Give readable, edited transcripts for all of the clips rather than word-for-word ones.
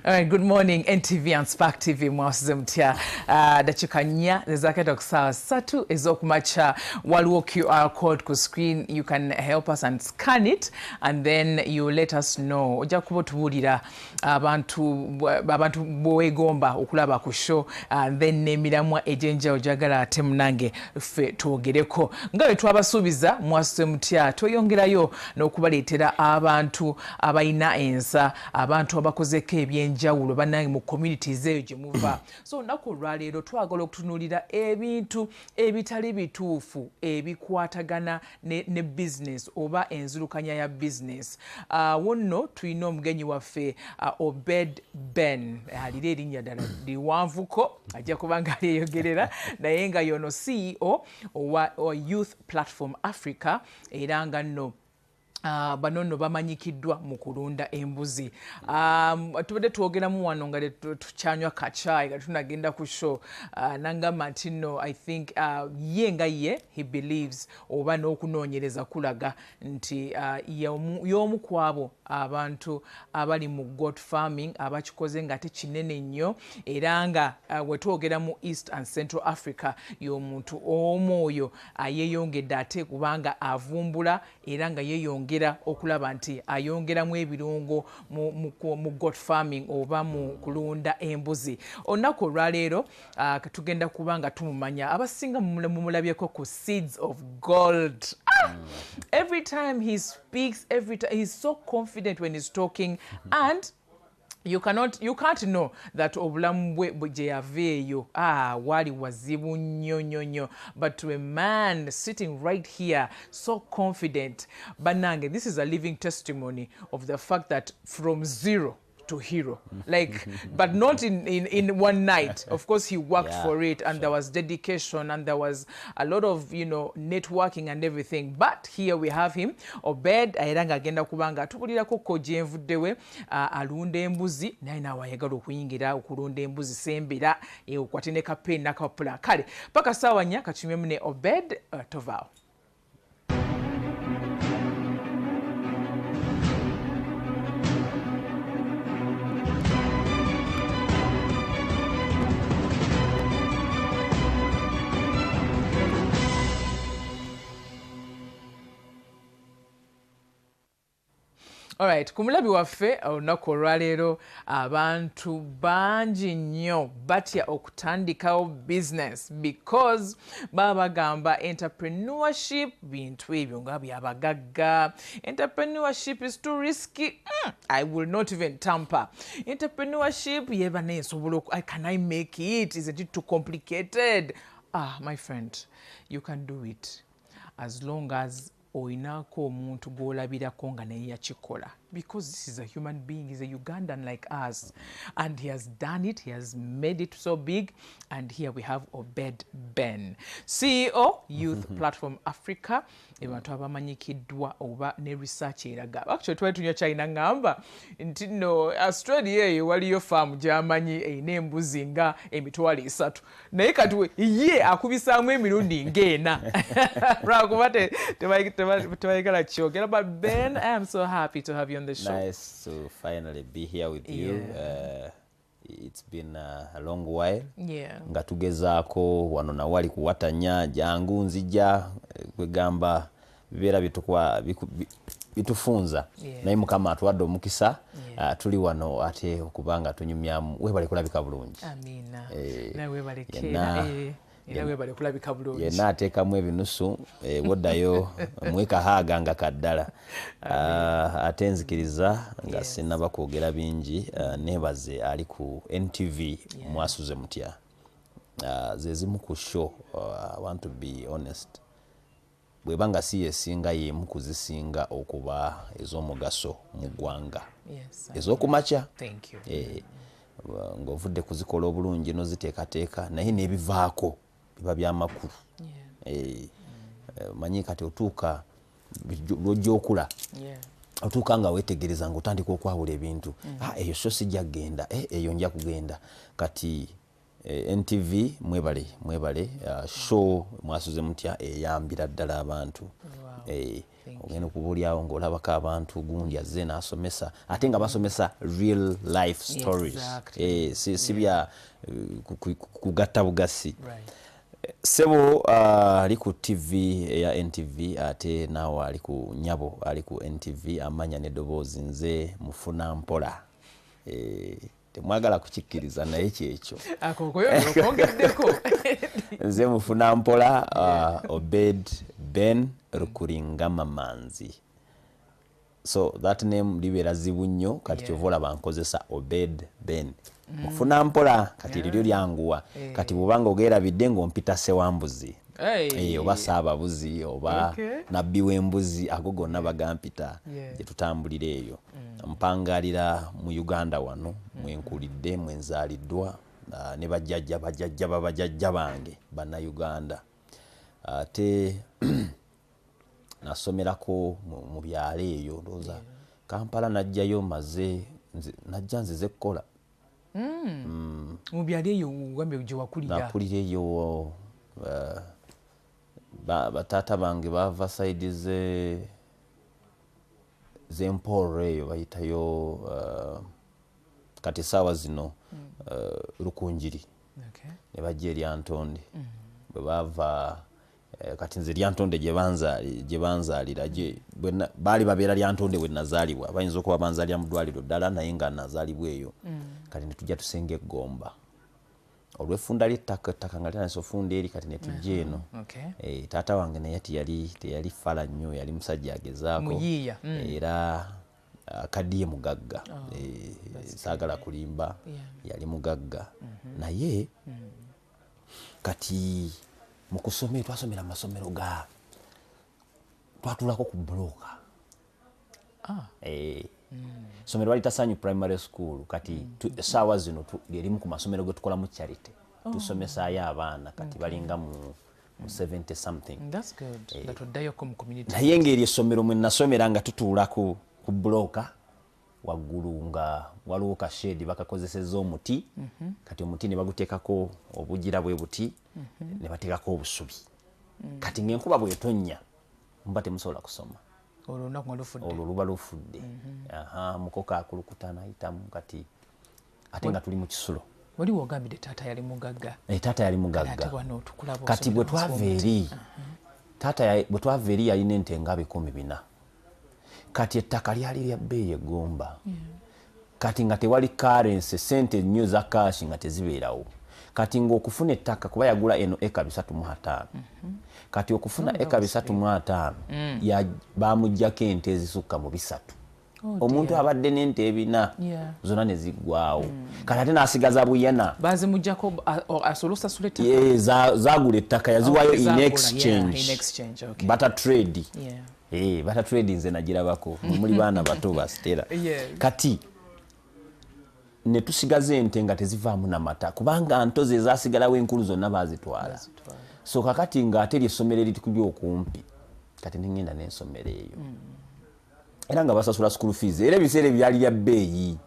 All right, good morning NTV and Spark TV mwasize mutya dakika 4 ezaketa kusawa 3 ezokumacha waliwo QR code ku screen. You can help us and scan it and then you let us know. Ojja kuba otubulira abantu bwegomba okulaba ku show and then nemiramwa ejenja ojagala ate munange ffe twogereko nga bwe twabasuubiza mwasize mutya tweyongerayo n'okubaleetera abantu abayina ensa, abantu abakozeko ebyenjawulo bannange mu communities eyo gye muva. So olunaku olwaleero twagala okutunuulira ebintu ebitali bituufu ebikwatagana ne business oba enzirukanya ya business. Wonno tulina omugenyi waffe Obed Ben, alira erinnya ddala liwanvuko, ajja kuba nga alyeyogerera naye nga yono CEO wa Youth Platform Africa era nga nno banono bamanyikiddwa mu kulunda embuzi. Tubadde twogeramu wano nga tukyanywa kachai nga tunagenda ku show nangamba nti no, I think ye nga ye he believes oba n'okunoonyereza kulaga nti y'omu kwabo abantu abali mu goat farming abakikoze nga tekinene nnyo era nga wetwogera mu East and Central Africa y'omuntu omu oyo yeeyongedde ate kubanga avumbula era nga yeeyongera okulaba nti ayongeramu ebirungo mu goat farming oba mu kulunda embuzi. Olunaku olwaleero tugenda kuba nga tumumanya abasinga mumulabyeko ku Seeds of Gold. Every time he speaks, he's so confident when he's talking and you can't know that obulamu bwe gye yaveeyo wali wazibu nnyo, but to a man sitting right here so confident, bannange, this is a living testimony of the fact that from zero to hero, like, but not in one night. Of course, he worked for it, and there was dedication, and there was a lot of networking and everything. But here we have him, Obed. Airanga agenda kubanga tubulirako ko jenvuddewe alunda embuzi naye nawayagala okuyingira okulunda embuzi sembera okwatine kapeni nakapula kale paka sawa nya kachumyemu ne Obed tovao. Alright, kumulabi waffe olunaku olwaleero abantu bangi nnyo batya okutandikawo business because baba bagamba entrepreneurship bintu ebyo nga byabagagga. Entrepreneurship is too risky. I will not even tamper. Entrepreneurship yeba nesobola can I make it? Isn't it too complicated? My friend, you can do it as long as oinako omuntu gw'olabirako nga naye yakikola, because this is a human being, he's a Ugandan like us, and he has done it, he has made it so big. And here we have Obed Ben, CEO Youth Platform Africa. Abantu abamanyikiddwa oba ne research eraga actually twali tunywa China ngamba nti no Australia eyo waliyo farm gy'amanyi eyina embuzi nga emitwalo 3 naye kati ye akubisaamu emirundi ng'ena lwakuba tebayagala kyogera. But Ben, I am so happy to have you on the show. Nice to finally be here with you. It's been a long while. Nga tugezaako wano na wali kuwatanya jangu nzija kwegamba bibeera bitufunza naye Mukama atuwadde omukisa tuli wano ate okubanga tunyumyamu webale kulabika bulungi. Amina. Nawe webalekera era webale kulabika bulungi. Yenna ateekamu ebinusu woddayo mwekahaaga nga kaddala. Ate nzikiriza nga sinnaba kwogera bingi nebaze ali ku NTV mwasuze mutya. Zezimu ku show, I want to be honest, bwebanga si yesinga yemu kuzisinga okuba ez'omugaso mu ggwanga ez'okumakya ng'ovudde kuzikola obulungi n'oziteekateeka naye n'ebivaako biba by'amakulu. Manyi kati otuuka lw'ojja okula otuuka nga weetegereza ng'otandika okwawula ebintu eyo so sijja kugenda eyo nja kugenda kati NTV mwebale show mwasuze mutya eyambira ddala abantu ogenda okubulyawo ng'olabako abantu gundi azze n'asomesa ate nga basomesa real life stories si bya kugatta bugasi sebo ali ku TV eya NTV ate naawe ali ku nyabo ali ku NTV amanya n'eddoboozi nze mufuna mpola temwagala kukikkiriza naye kyekyo nze mufuna mpola Obed Ben Rukuringama Manzi. So that name libeera zibu nnyo kati kyova olaba nkozesa Obed Ben mufuna mpola kati liryo lyanguwa kati bw'obanga ogeerabidde ng'ompita Sewambuzi oba Saababuzi oba Nabbi w'embuzi ago gonna bagampita gye tutambulira eyo mpangalira mu Uganda wano mwenkulidde mwenzaaliddwa ne bajjajja bange bannauganda ate nasomerako mu byalo eyo ndowooza Kampala najjayo maze najja nzize kukola mu byalo eyo ugambe gye wakulira nakulira eyo bataata bange bava saidi z'Emporo eyo bayitayo kati saawa zino Rukunjiri ne bajja Eryantonde bwe bava kati nze Lyantonde gye banzaalira baali babeera Lyantonde we nazaalibwa bayinza okuba banzaalira mu ddwaliro ddala naye nga nazaalibwa eyo kati ne tujja tusenga Eggomba olw'effunda ly'ettaka nga lyanase ofunda eri kati ne tujja eno taata wange naye teyali fala nnyo yali musajja agezaako era akaddiye mugagga saagala kulimba yali mugagga naye kati mu kusomera twasomera amasomero ga twatulako ku bbulooka somero bali Tasanyu Primary School kati saawa zino lyerimu ku masomero ge tukola mu charity tusomesaayo abaana kati balinga mu 70 something. That's good. That would die from community. Naye ngeri essomero mwe nasomera nga tutuula ku bbulooka waggulu nga waliwo ka shade bakakozesezza omuti kati omuti ne baguteekako obugira bwe buti ne bateekako obusubi kati ng'enkuba bw'etonnya muba temusobola kusoma olwo luba lufudde mukoka akulukuta nayitamu kati ate nga tuli mu kisulo wali wogambidde taata yali mugagga taata yali mugagga kati bwe twava eri taata bwe twava eri yalina ente nga 100 kati ettaka lyali lya bbeeyi Eggomba kati nga tewali currency sente nnyo za kashi nga tezibeerawo kati ng'okufuna ettaka kuba yagula eno eka 305 kati okufuna eka 305 bamuggyako ente ezisukka mu 3 omuntu abadde n'ente 4 zonna ne ziggwawo kati ate n'asigaza buyana bazimuggyako asolusasula ettaka zaagula ettaka yaziwayo in exchange butter trade butter trade nze nagirabako muli baana bato basitera kati ne tusigaza ente nga tezivaamu n'amata kubanga ntozi ezasigalawo enkulu zonna baazitwala so kakati nga ate ly'essomero eritukuli okumpi kati nengenda n'ensomero eyo era nga basasula school fees era ebiseera byali lya bbeeyi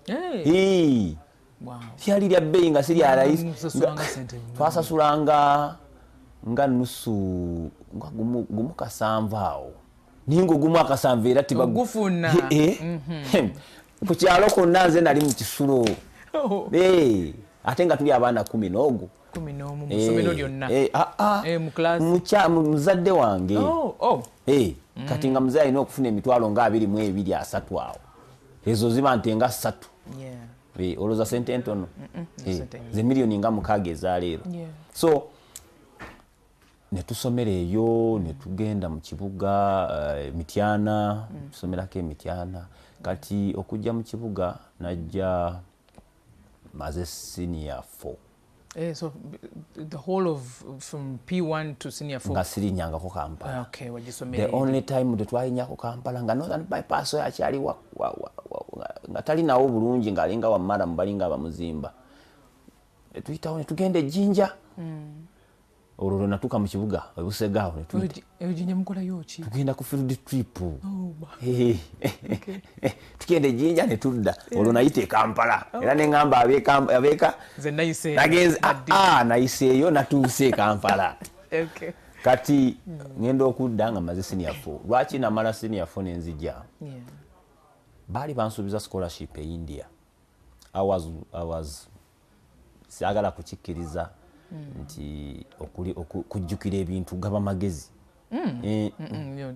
byali lya bbeeyi nga siri alayisi twasasulanga nga nusu nga gumu kasanvu awo ningo gumu akasanvu era tibagufuna ku kyalo konna nze nali mu kisulo ate nga tuli abaana 10 n'ogwo 11 mu ssomero lyonna mu class muzadde wange kati nga muze alina okufuna emitwalo nga 22 asatu awo ezo ziba nte nga 3 olowooza sente entono ze miliyoni nga 6 ezaleero so ne tusomera eyo ne tugenda mu kibuga Mityana tusomerako Mityana kati okujja mu kibuga najja maze senior 4 so the whole of from P1 to senior 4 nga sirinyangako Kampala okay wagisomera the only time tetwalinyako Kampala nga Northern Bypass yakyali nga talinawo bulungi ng'alinga wammala mubalinga abamuzimba tuyitawo ne tugenda Ejjinja olwo natuuka mu kibuga Busega Eugene mukola yoki tugenda ku field trip tugenda Jinja ne tudda olwo nayita e Kampala era ne ngamba abeeka nze nayise nagenze nayiseeyo natuuse e Kampala kati ngenda okudda nga maze senior 4 lwaki namala senior 4 nenzija baali bansuubiza scholarship e India I was siagala kukikkiriza nti kujjukira ebintu gaba magezi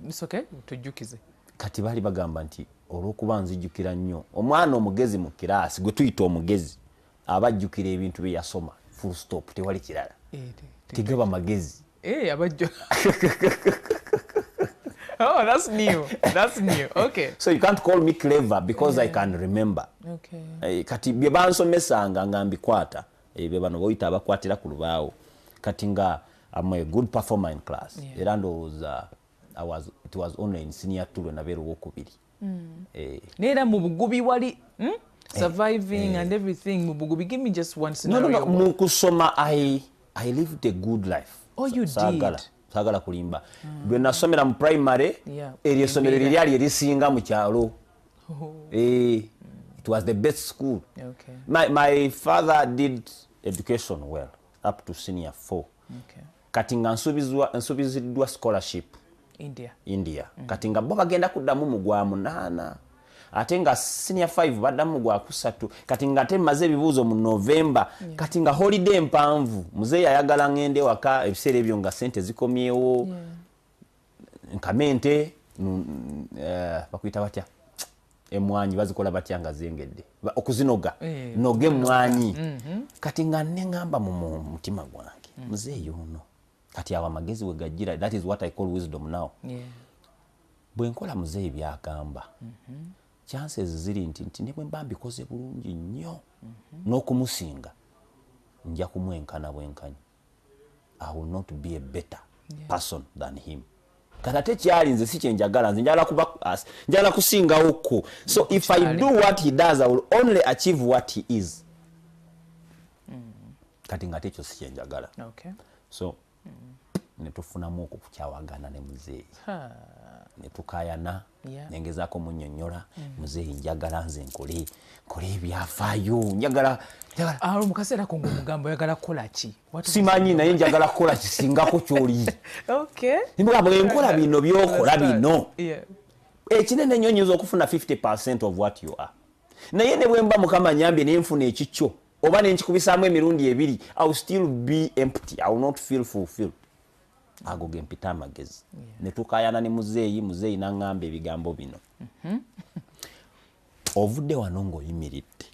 it's okay tujjukize kati baali bagamba nti olw'okuba nzijjukira nnyo omwana omugezi mu kiraasi gwe tuyita omugezi abajjukira ebintu bye yasoma full stop tewali kirala tegaba magezi abajjo Oh, that's new. Okay. So you can't call me clever because I can remember. Okay. Kati bye bansomesanga nga mbikwata bye bano boyita abakwatira ku lubaawo kati nga I'm a good performer in class era ndowooza it was only in senior 2 nabeera owokubiri neera mu bugubi wali surviving and everything mu bugubi give me just one scenario. No, mu kusoma I lived a good life. Oh, you did. Sagala kulimba bwe nasomera mu primary eryo essomero lyali erisinga mu kyalo it was the best school. Okay. My father did education well up to senior 4. Okay. Kati nga nsubiziddwa scholarship India. Kati nga bo bagenda kuddamu mu gwa 8 ate nga senior 5 baddamu mu gwa 3 kati nga ate maze ebibuuzo mu November kati nga holiday mpanvu muzeeyi ayagala ngende waka ebiseera ebyo nga sente zikomyewo nkamente bakuyita batya emwanyi bazikola batya nga zengedde okuzinoga noge emwanyi kati nga nengamba mu mutima gwange muzeeyi ono kati awa magezi we gajjira that is what I call wisdom now. Bwe nkola muzeeyi byagamba chances ziri nti ne bwe mba mbikoze bulungi nnyo n'okumusinga nja kumwenkana bwenkanyi. I will not be a better person than him. Kati ate kyali nze si kyenjagala nze njagala kusingawo ko. So if I do what he does I will only achieve what he is. Kati nga tekyo si kyenjagala. Okay. So ne tufunamu okukyawagana ne muzeeyi. Ne tukayana nengezaako munnyonnyola muzeeyi njagala nze nkole ebyafaayo njagala mu kaseera ko ng'omugambo oyagala kukola ki? Simanyi naye njagala kukola kisingako ky'oli. Okay. Nimbagamba enkola bino by'okola bino ekinene nnyo nyinza okufuna 50% of what you are. Naye ne bwe mba Mukama nyambye ne nfuna ekikyo oba ne nkikubisaamu emirundi 2 I will still be empty. I will not feel fulfilled. Ago gempita amagezi. Ne tukayana ne muzeeyi n'angamba ebigambo bino. Ovudde wano ng'oyimiridde.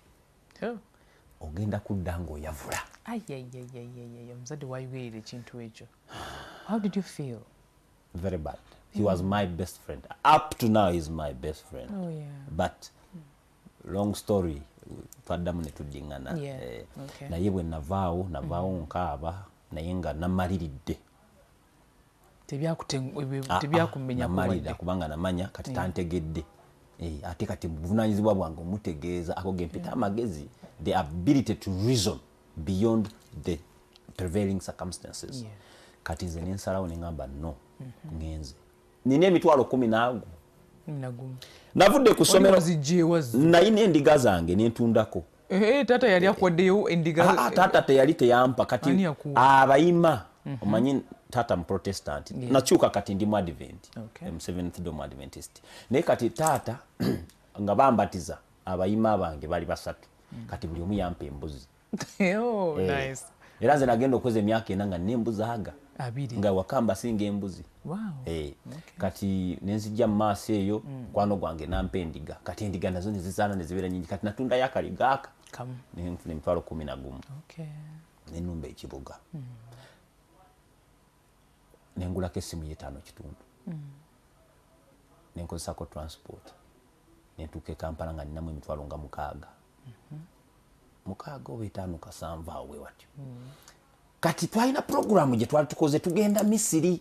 Ogenda kudda ng'oyavula. Omuzadde wayiweerera ekintu ekyo. How did you feel? Very bad. He was my best friend. Up to now he's my best friend. Oh, yeah. But long story twaddamu ne tuddingana. Naye bwe navaawo nkaaba naye nga namaliridde. Tebyakumenya namalira kubanga namanya kati tantegedde. Ate kati buvunaanyizibwa bwange omutegeeza ako gempita amagezi, the ability to reason beyond the prevailing circumstances. Kati nze nensalawo nengamba no ngenze nina emitwalo 10 navudde ku ssomero nayina endiga zange nentundako. Taata yali akwaddeyo endiga? Taata teyali teyampa kati abayima omanyi taata mu Protestant nakyuka kati ndi mu Advent mu Seventh Day Adventist naye kati taata nga bambatiza abayima bange bali 3 kati buli omu yampa embuzi. Nice. Era nze nagenda okweza emyaka 4 nga n'embuzi 2 nga wakamba singa embuzi. Kati nenzijja mu maaso eyo kwano gwange nampa endiga kati endiga nazo ne zizaana ne zibeera nyingi kati natunda yakaliga aka nenfuna emitwalo 11 nenumba ekibuga nengulako essimu ye5 kitundu nenkozesako transport nentuuka e Kampala nga ninamu emitwalo nga 6 oba 5 7 awe watyo. Kati twalina programu gye twali tukoze tugenda Misiri.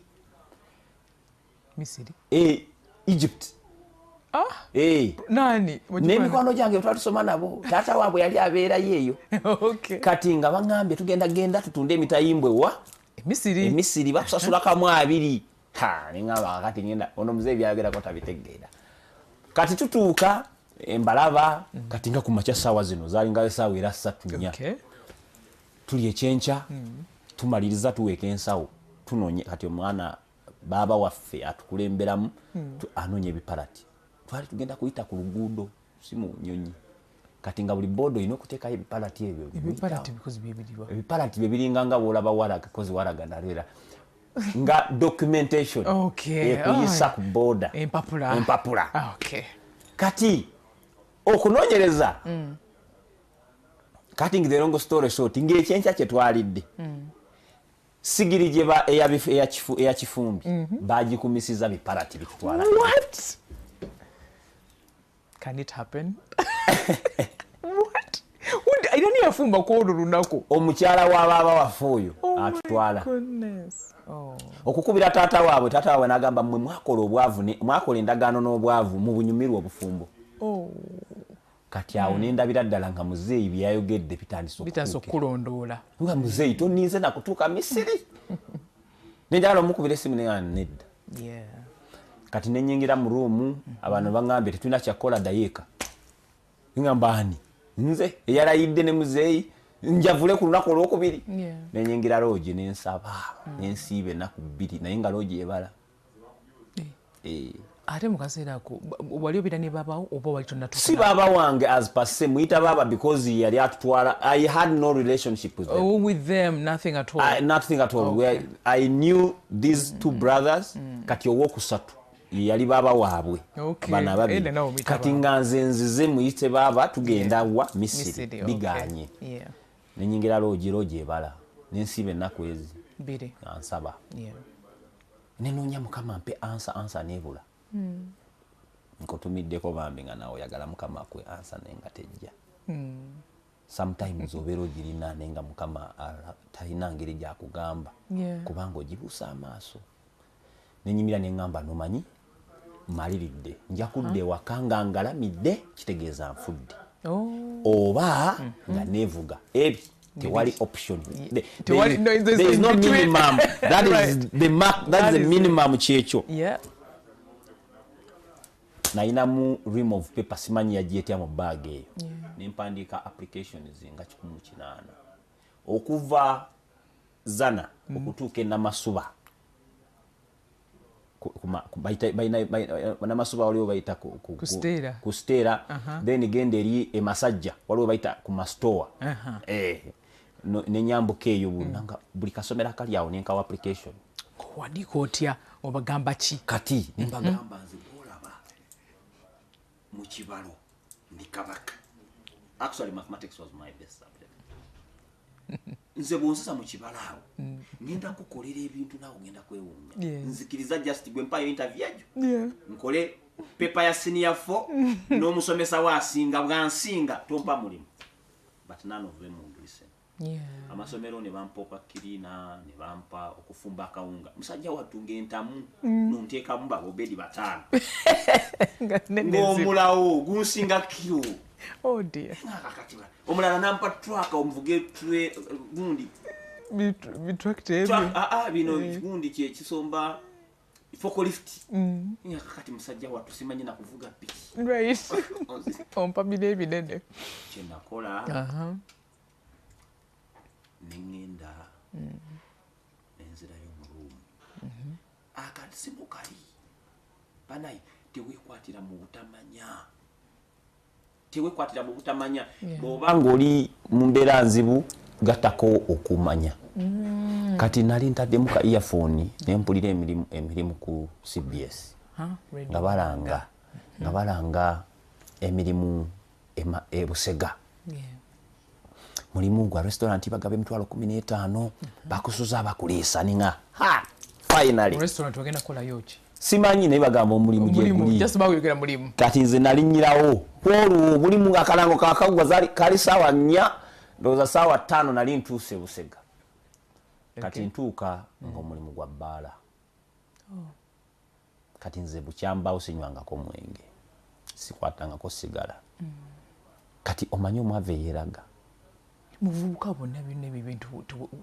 Egypt. Nani? N'emikwano gyange twali tusoma nabo taata waabwe yali abeerayo eyo. Kati nga baŋŋambye tugenda tutunde emitayimbwe Misiri bakusasula kamu 2 ningaba kati ngenda ono mzee byagerako tabitegeera kati tutuuka Embalaba kati nga kumacha sawa zino zalinga sawa era 3 tuli ekyencha tumaliriza tuweka ensawo tunonye kati omwana baba waffe atukulemberamu anonye ebiparati twali tugenda kuyita ku luguudo simu nyonyi kati nga buli bodo ino kuteeka ebiparati ebyo ebiparati bebiringa nga bolaba waraga kozi waraga nalera nga documentation ekuyisa ku boda empapula kati okunonyereza cutting the long story short ng'ekyencha kye twalidde sigiri gye eya kifumbi bagikumisiza biparati bitwala. What? Can it happen? What? Irani yafumba kwa lunaku omukyala wa baba waffe oyo atwala okukubira taata waabwe n'agamba mmwe mwakola obwavu mwakola endagaano n'obwavu mu bunyumirwa obufumbo kati awo nendabira ddala nga muzeeyi byayogedde bitandise okulondoola nga muzeeyi toninze nakutuuka Misiri nenjagala omukubira essimu nedda kati nenyingira mu ruumu abantu bangambye tetulina kyakola dayeeka ngamba ani nze eyalayidde ne muzeeyi njavule ku lunaku olwokubiri nenyingira loogi nensaba nensiiba ennaku 2 naye nga loogi ebala ate mu kaseera ako wali obira ne babawo oba wali tonnatuuka si baba wange as per se muyita baba because yali atutwala I had no relationship with them. With them nothing at all. Nothing at all. I knew these 2 brothers kati owokusatu yali baba waabwe bana babiri kati nga nze muyite baba tugenda wa Misiri biganye nenyingira loogi ebala nensiiba ennaku ezi 2 ansaba nenoonya mukama mpe ansa nebula nkotumiddeko bambi nga nawe oyagala mukama kwe ansa nenga tejja sometimes obeera ogirina nenga mukama talina ngeri gyakugamba kubanga ogibuusa amaaso nenyimira neŋŋamba nomanyi maliridde nja kudda ewaka nga ngalamidde kitegeeza nfudde oba nga neevuga ebi tewali option there is no minimum that is the mark that is the minimum kyekyo naina mu rim of paper simanyi yagietya mu bag eyo nempandiika applications nga 18 okuva zana okutuuka Namasuba Namasuba waliwo bayita ku Steera then genda eri Masajja waliwo bayita ku Mastowa nenyambuka eyo nanga buli kasomera kali awo nenkawa application wandika otya obagamba ki kati nembagamba nze olaba mu kibalo ndi kabaka actually mathematics was my best subject nze bwonsasa mu kibalo awo ngenda kukolera ebintu nawe ngenda kwewuunya nzikiriza just gwe mpayo interview ejo nkole pepa ya senior 4 n'omusomesa waasinga bwansinga tompa mulimu but none of them would listen. Amasomero ne bampa okakirina ne bampa okufumba akawunga musajja watunga entamu nonteekamu babedi 5 ng'omulawo gunsinga kilo omulala nampa truck omuvuge gundi bino gundi kyekisomba forklift kati musajja wattu simanyi nakuvuga piki ompa bino ebinene kyenakola nengenda nenzirayo mu ruumu akati simukali banayi tewekwatira mu butamanya bw'oba ng'oli mu mbeera nzibu gattako okumanya kati nali ntaddemu ka earphone nempulira emirimu ku CBS nga balanga emirimu Busega mulimu gwa restaurant bagaba $15,000 bakusuza abakuliisa ninga finally restaurant wagenda kola yoki simanyi naye bagamba omulimu gyeguli just bawegera mulimu kati nze nalinyirawo kwolwo omulimu nga akalango kakagwa kali saawa 4 ndowooza saawa 5 nali ntuuse Busega kati ntuuka ng'omulimu gwa bbaala kati nze bukyambawo sinywangako mwenge sikwatangako sigala kati omanyi omwava eyeraga muvubuka bonna byonna ebintu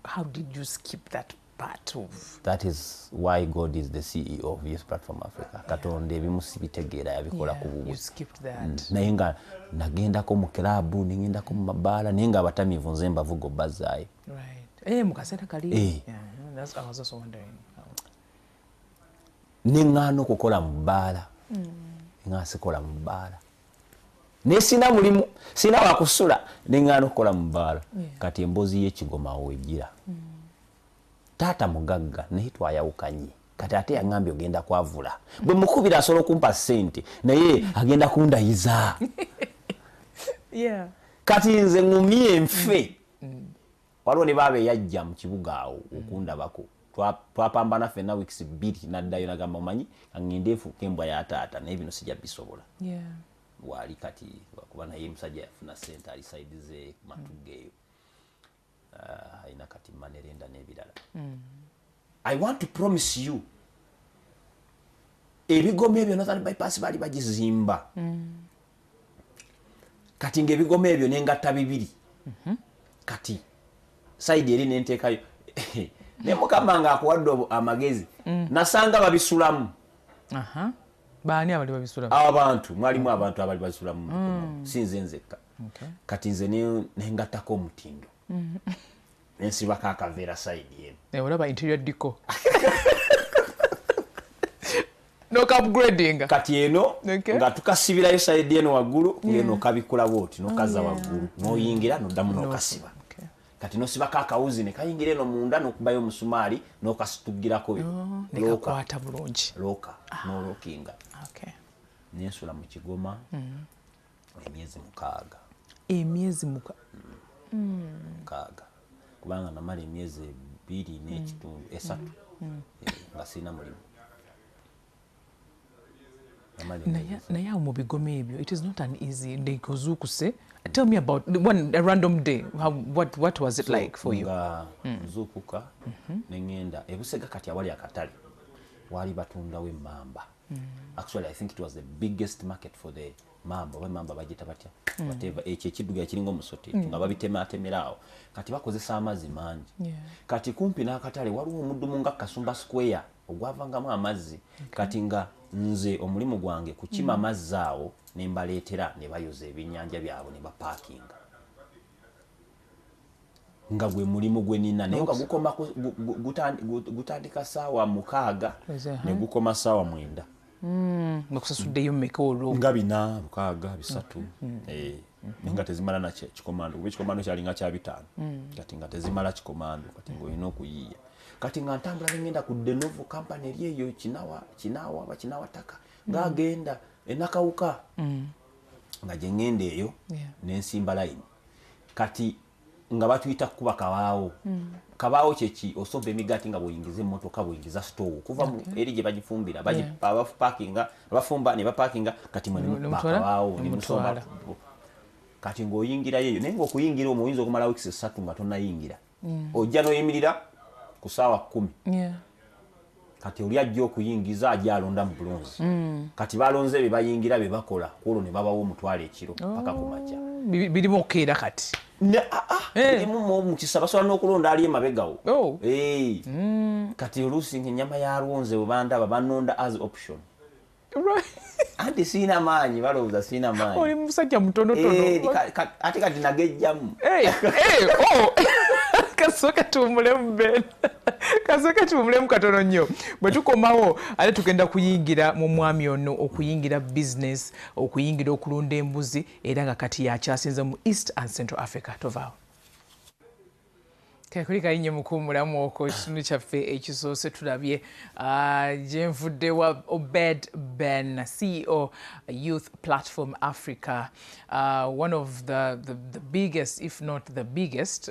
how did you skip that part of. That is why God is the CEO of Youth Platform Africa. Katonda ebimu sibitegeera yabikola ku You bubuzi. skipped that. Naye nga nagendako mu kilabu neŋŋendako mu mabaala naye nga abatamiivu nze mbavuga obbazaayo. Right. Mu kaseera kali. Yeah, that's, I was also wondering. Neŋŋaana okukola mu bbaala. Nga sikola mu bbaala. Ne sina mulimu, sina wakusula neŋŋaana okukola mu bbaala. Kati emboozi y'ekigoma wejjira. Taata mugagga naye twayawukanye. Kati ate yaŋŋambye ogenda kwavula. Bwe mukubira asobola okumpa ssente naye agenda kundayiza. Yeah. Kati nze ŋŋumye nfe. Waliwo ne baaba eyajja mu kibuga awo okundabako. Twapambana ffenna wiikisi 2 n'addayo n'agamba omanyi ngende nfuuke embwa ya taata naye bino sijja bisobola. Yeah. Wali kati kuba naye musajja yafuna ssente ali saidi ze Matugeeyo. Ayina kati Manerenda n'ebirala. I want to promise you ebigoma ebyo Northern Bypass bali bagizimba. Kati ng'ebigoma ebyo n'engatta 2. Kati saidi eri n'enteekayo ne Mukama ng'akuwadde amagezi nasanga babisulamu. Baani abali babisulamu? Abantu mwalimu abantu abali babisulamu sinze nzekka. Kati nze n'engattako omutindo. Nensibako akaveera saidi eno. Olaba interior deco. No upgrading. Kati eno nga tukasibirayo saidi eno waggulu eno kabikula bwoti nokaza waggulu noyingira noddamu nokasiba. Kati nosibako akawuzi ne kayingira eno munda n'okubayo omusumaali n'okasitugirako nekakwata bulungi looka n'olookinga. Nensula mu kigoma emyezi 6. Emyezi 6? Kubanga namala emyezi 2 n'ekitundu 3 nga sirina mulimu. Naye awo mu bigoma ebyo it is not an easy day kozukuse. Tell me about a random day. What was it like for you? Nzukuka nengenda ebusega kati awali akatale wali batundawo emmamba. Actually I think it was the biggest market for the mamba. Mamba bagita batya whatever ekyo ekidduga kiringa omusote nga babitematemerawo kati bakozesa amazzi mangi. Kati kumpi n'akatale waliwo omuddumu nga Kasumba Square ogwavangamu amazzi. Kati nga nze omulimu gwange kukima amazzi awo ne mbaleetera ne bayoza ebyennyanja byabwe ne bapaakinga. Nga gwe mulimu gwe nina naye nga gukoma gutandika ssaawa 6 ne gukoma ssaawa 9. Ngakusasuddeyo mmeka olwo? Nga 4, 6, 3. Nga tezimala na kikomando kuba ekikomando kyalinga kya 5. Kati nga tezimala kikomando kati ng'olina okuyiiya. Kati nga ntambula ngenda ku De Novo Company eri eyo Kinawa Taka ng'agenda enakawuka nga gye ngenda eyo n'ensimba layini. Kati nga batuyita kuba kabaawo. Kabaawo kyeki osomba emigaati nga bw'oyingiza emmotoka bw'oyingiza sitoowu kuva eri gye bagifumbira abapaakinga abafumba ne bapaakinga kati mwe bakabaawo ne musomba. Kati ng'oyingirayo eyo naye ng'okuyingira omwo oyinza okumala wiikisi 3 nga tonnayingira. Ojja n'oyimirira ku ssaawa 10. Kati oli ajja okuyingiza ajja alonda mu bulonzi. Kati balonze be bayingira be bakola kwolwo ne babawo omutwalo ekiro paka ku makya. Birimu okeera kati? Birimu mu kisa basobola n'okulonda ali emabegawo. Kati oluusi ennyama ya lwonze bwe bandaba bannonda as option. Anti siina maanyi balowooza siina maanyi. Oli musajja mutonotono. Ate kati nagejjamu. Kasooka tuwumulemu Ben. Kasooka tuwumulemu katono nnyo. Bwe tukomawo ate tugenda kuyingira mu mwami ono okuyingira business, okuyingira okulunda embuzi era nga kati yakyasinze mu East and Central Africa. Tovaawo. Kuli kayinye mukuumulamu okwo ekitundu kyaffe ekisoose tulabye gye nvudde wa Obed Ben, CEO Youth Platform Africa, one of the biggest, if not the biggest,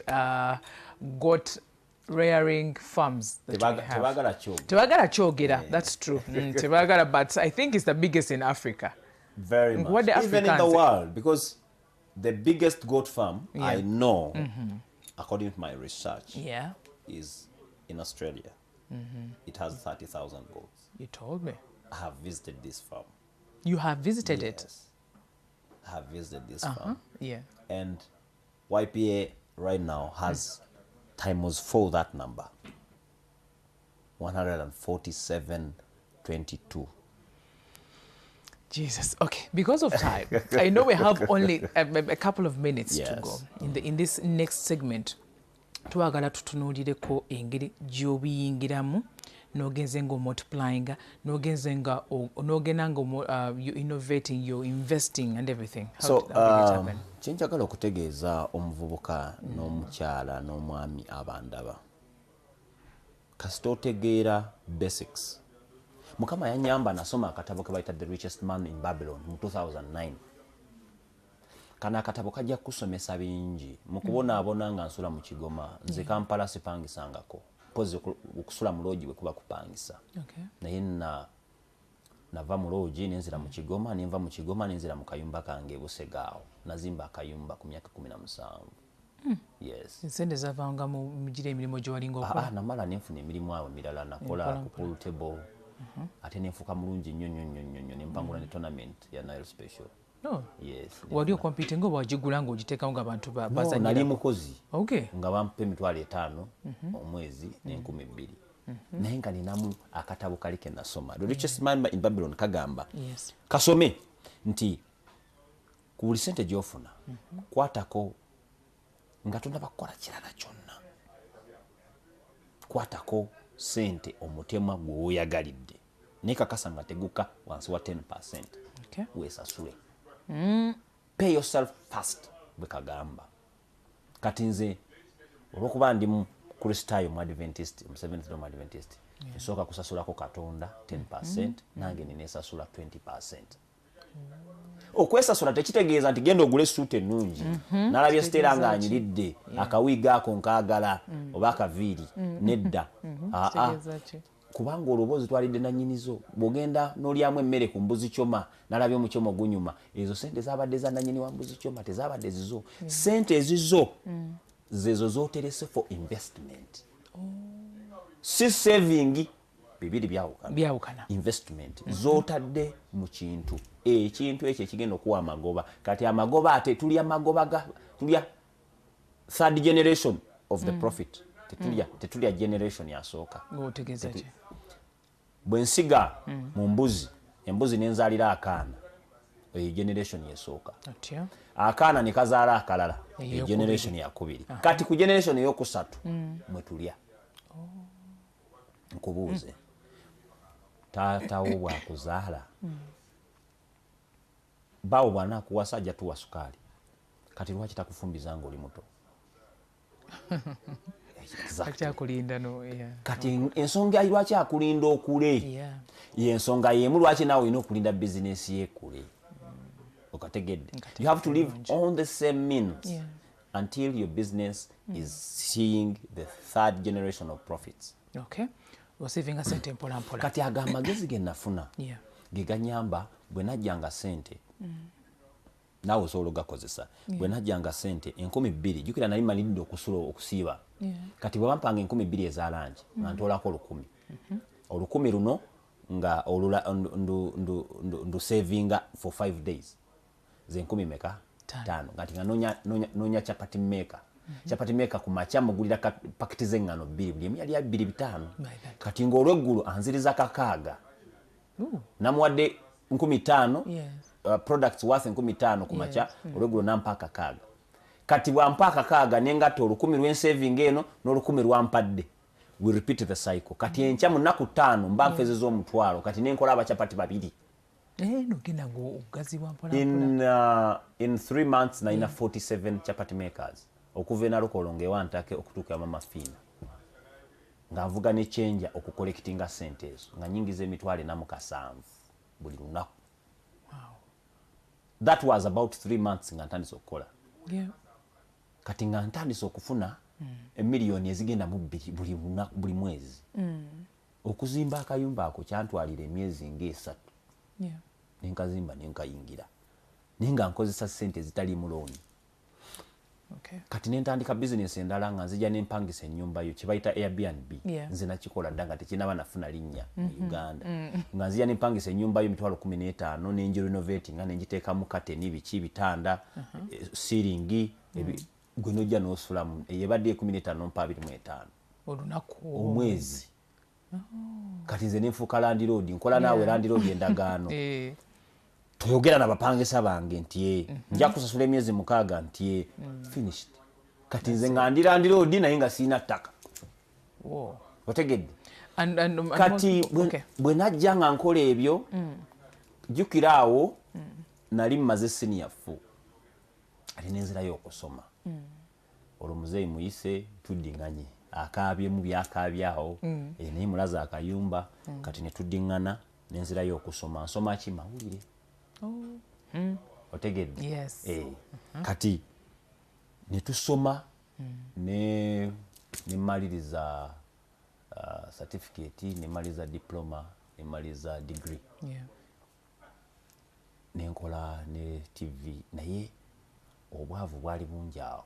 goat rearing farms that we have. Tebagala kyogera, that's true. Tebagala, but I think it's the biggest in Africa. Very much. What the even in the world, because the biggest goat farm I know, according to my research, is in Australia. It has 30,000 goats. You told me. I have visited this farm. You have visited it? I have visited this farm. And YPA right now has times 4 that number. 147.22. Jesus. Okay, because of time, I know we have only a couple of minutes to go. In this next segment, twagala tutunuulireko engeri gy'obiyingiramu n'ogenze nga multiplying, n'ogenze nga you innovating, you investing and everything. How did it happen? Kyenjagala okutegeeza omuvubuka n'omukyala n'omwami abandaba kasita otegeera basics. Mukama yanyamba nasoma akatabo ke bayita The Richest Man in Babylon mu 2009. Kana akatabo kajja kusomesa bingi mu kubonaabona nga nsula mu Kigoma nze Kampala sipangisangako pozi okusula mu loogi bwe kuba kupangisa. Naye nava mu loogi nenzira mu Kigoma, nenva mu Kigoma nenzira mu kayumba kange Busegaawo. Nazimba akayumba ku myaka 17. Yes. Ensente zavanga mu gira emirimu gyowalinga okola? Namala nenfuna emirimu awo emirala nakola ku pool table. Ate nenfuka mulungi nnyo nempangula ne tournament ya Nile Special. Yes. Wali okompiti nga wagigula ng'ogiteekawo nga abantu bazanyira? Nali mukozi. Okay. Nga bampa emitwalo 5 omwezi n'2,000. Naye nga ninamu akatabo kali ke nasoma. The Richest Man in Babylon kagamba. Yes. Kasome nti ku buli sente gy'ofuna kwatako nga tonnabakola kirala kyonna. Kwatako sente omutemwa gwe weeyagalidde. Naye kakasa nga teguka wansi wa 10%. Okay. Weesasule. Pay yourself first bwe kagamba. Kati nze olw'okuba ndi mu Kristaayo mu Adventist, mu Seventh Day mu Adventist, nsooka kusasulako Katonda 10%, nange nineesasula 20%. Okwesasula tekitegeeza nti genda ogule suuti ennungi nalabye Stella nga anyiridde akawiiga ako nkaagala oba akaviiri nedda. Kubanga olwoba ozitwalidde nannyinizo bw'ogenda n'olyamu emmere ku mbuzi kyoma nalabye omukyoma ogunyuma, ezo sente zaabadde za nannyini wa mbuzi kyoma, tezaabadde zizo. Sente ezizo zezo zooterese for investment, si saving. Bibiri byawukana. Investment zootadde mu kintu, ekintu ekyo ekigenda okuwa amagoba. Kati amagoba ate tulya magoba tulya third generation of the profit. Tetulya generation yasooka. Ng'otegeeza ki? Bwe nsiga mu mbuzi, embuzi nenzaalira akaana, eyo generation yesooka. Akaana ne kazaala akalala, eyo generation yakubiri. Kati ku generation eyokusatu mwe tulya. Nkubuuze, taatawo bwakuzaala bawo bw'anaakuwasa ajja tuwa sukaali, kati lwaki takufumbiza ng'oli muto? Kati ensonga lwaki akulinda okule, y'ensonga y'emu lwaki naawe olina okulinda bizinesi y'ekule. Okategedde, you have to live on the same means until your business is seeing the third generation of profits. Okay. Osavinga sente mpola mpola. Kati aga amagezi ge nafuna ge ganyamba bwe najjanga sente naawe osobola ogakozesa. Bwe najjanga sente 2,000 jjukira nali malidde okusula okusiiba. Kati bwe bampanga 2,000 eza langi nga ntoolako 1,000. 1,000 luno nga ndu savinga for 5 days. Ze 10,000 meka? 5. Kati nga nonya chapati maker. Chapati maker ku makya mugulira pakiti z'eŋŋano 2 buli emu yali 2,500. Kati ng'olweggulo anziriza kakaaga. Namuwadde 5,000 products worth 5,000 ku makya, olweggulo nampa akakaaga. Kati bwampa akakaaga nengatta 1,000 lw'ensavinga eno n'1,000 lwampadde. We repeat the cycle. Kati enkya mu nnaku 5 mba nfezeza omutwalo, kati nenkola abachapati 2. In 3 months naina 47 chapati makers. Okuva enalukolonge wantake okutuuka mama fiina. Nga nvuga ne chenja okukolektinga sente ezo. Nga nyingi z'emitwalo 47 buli lunaku. That was about 3 months nga ntandise okukola. Kati nga ntandise okufuna emiliyoni ezigenda mu 2 buli mwezi. Okuzimba akayumba ako kyantwalira emyezi nga 3. Nenkazimba nenkayingira. Nenga nkozesa sente zitali mu looni. Kati nentandika business endala nga nzija nempangisa ennyumba yo kibayita Airbnb. Nze nakikola dda nga tekinaba nafuna linnya mu Uganda. Nga nzija nempangisa ennyumba yo emitwalo 15 nengi renovating nga nenjiteekamu kateni biki bitanda ceiling gwe nojja n'osulamu eyebadde 15 mpa 25 olunaku omwezi. kati nze nenfuuka landlord nkola naawe landlord endagaano toyogera n'abapangisa bange nti nja kusasula emyezi 6 nti finished kati nze nga ndi landlord naye nga siina ttaka otegedde kati bwe najja nga nkola ebyo jjukira awo nali mmaze senior 4 alina enzirayo okusoma olwo muzeeyi muyise tuddiŋŋanye akaabyemu byakaabyawo naye mulaza akayumba kati ne tuddiŋŋana n'enzirayo okusoma nsoma ki mawulire otegedde kati ne tusoma ne mmaliriza certificate ne mmaliriza diploma ne mmaliriza degree nenkola ne TV naye obwavu bwali bungi awo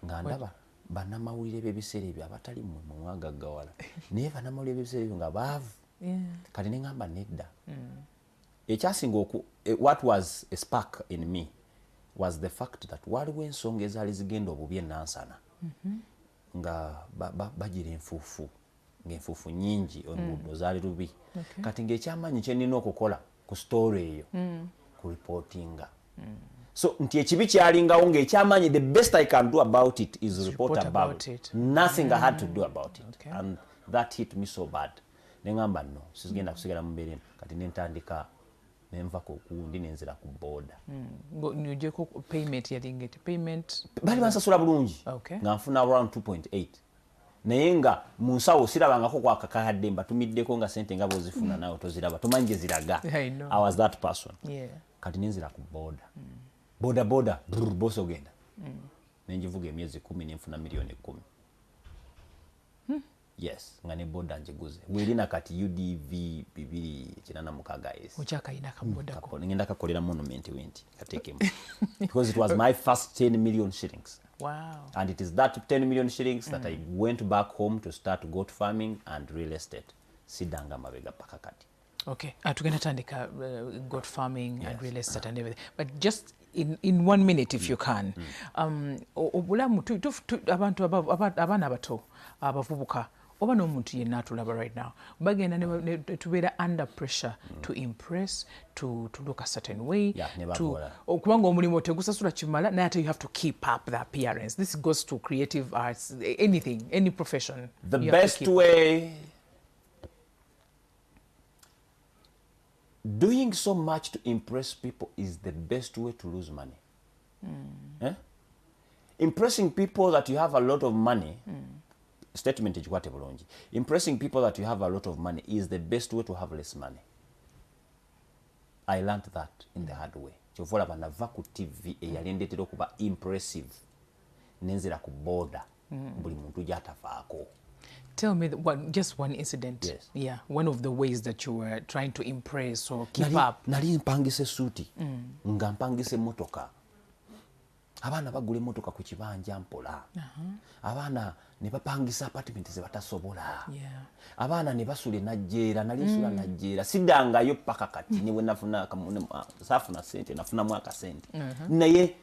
nga ndaba bannamawulire b'ebiseera ebyo abatali mmwe mwagaggawala naye bannamawulire b'ebiseera ebyo nga baavu kati ne ŋŋamba nedda ekyasinga what was a spark in me was the fact that waliwo ensonga ezaali zigenda obubi enansana nga bagira enfuufu ng'enfuufu nyingi oluguudo zaali lubi kati ng'ekyamanyi kye nnina okukola ku story eyo ku reportinga so nti ekibi kyalingawo ng'ekyamanyi the best I can do about it is report about it. Nothing I had to do about it and that hit me so bad ne ŋŋamba no sigenda kusigala mu mbeera eno kati ne ntandika nenvako okundi nenzira ku boda njeko payment yalingete payment bali bansasula bulungi nga nfuna around 2.8 naye nga mu nsawo sirabangako kwakakayadde mbatumiddeko nga sente nga bozifuna nawe toziraba tomanyi gye ziraga I was that person kati nenzira ku boda boda bosi ogenda nenjivuga emyezi 10 nenfuna miliyoni 10 yes nga ne boda njiguze welina kati UDV 286 uchakayina kaboda ko ngenda kakolera monument wenti katekemu because it was my first 10 million shillings. Wow. And it is that 10 million shillings that I went back home to start goat farming and real estate sidanga mabega paka kati. Okay, tugenda tandika goat farming and real estate and everything, but just in 1 minute if you can, obulamu abantu abana abato abavubuka oba n'omuntu yenna atulaba right now bagenda tubeera under pressure to impress, to look a certain way, kubanga omulimu tegusasula kimala naye ate you have to keep up the appearance. This goes to creative arts, anything, any profession. The best way, doing so much to impress people is the best way to lose money. Impressing people that you have a lot of money, statement ekikwate bulungi, impressing people that you have a lot of money is the best way to have less money. I learned that in the hard way. Kyovola banava ku TV eyalendeetera okuba impressive nenzira ku boda buli muntu gyatafaako. Tell me just one incident. Yes. Yeah, one of the ways that you were trying to impress or keep up. Nali mpangise suuti nga mpangise motoka. Abaana bagula emmotoka ku kibanja mpola. Abaana ne bapangisa apartment ze batasobola. Abaana ne basula najjeera, nali nsula najjeera. Sidangayo paka kati ne bwe nafuna safuna sente, nafunamu akasente. Naye